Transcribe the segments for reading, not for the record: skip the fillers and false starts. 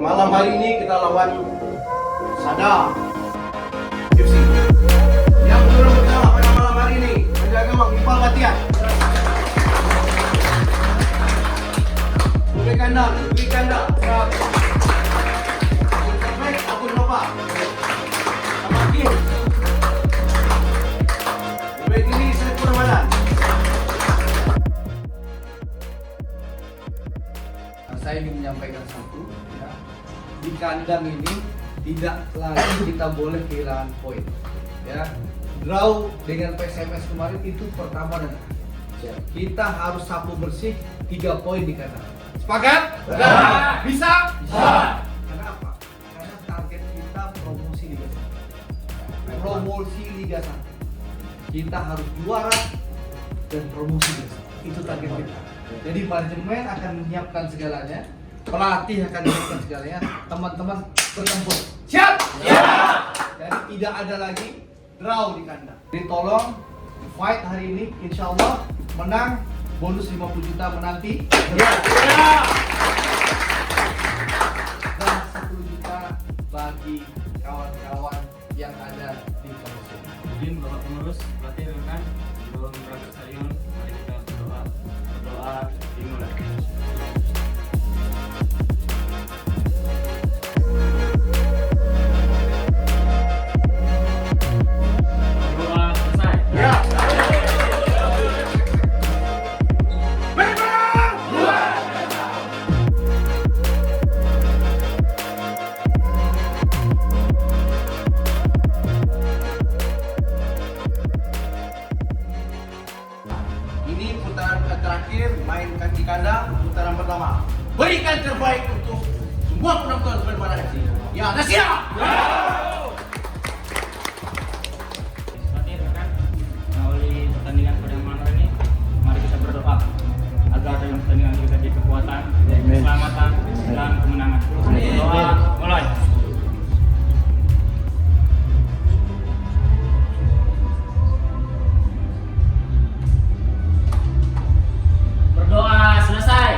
Malam hari ini kita lawan Sada FC. Yang turun pertama pada malam hari ini menjaga gawang Iqbal Batian. Beri kandang. Baik, aku lupa. Sama Kim. Baik ini saya Ramadan. Saya ingin menyampaikan satu, ya. Di kandang ini tidak lagi kita boleh kehilangan poin, ya. Draw dengan PSMS kemarin itu pertama dan akhir. Kita harus sapu bersih 3 poin di kandang. Sepakat? Ya. Bisa? Bisa. Karena apa? Karena target kita promosi Liga 1. Promosi Liga 1. Kita harus juara dan promosi Liga 1. Itu target kita. Jadi manajemen akan menyiapkan segalanya, pelatih akan menyiapkan segalanya, teman-teman bertempur. Siap? Siap. Jadi tidak ada lagi draw di kandang. Jadi tolong fight hari ini, insya Allah menang, bonus 50 juta menanti. Ya. Dan 10 juta bagi kawan-kawan yang ada di komisi. Izin Bapak Pengurus, pelatih rekan, sebelum berangkat stadion, mari kita berdoa dimulai. Berdoa selesai. Ya. Ini putaran terakhir main kaki kandang, putaran pertama. Berikan terbaik untuk semua penonton berpada FC. Ya, dah siap. Pelatih rekan, mengawali pertandingan pada malam hari ini, mari kita berdoa agar dalam pertandingan kita diberi kekuatan, keselamatan, dan kemenangan. Doa mulai. Berdoa selesai.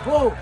Go.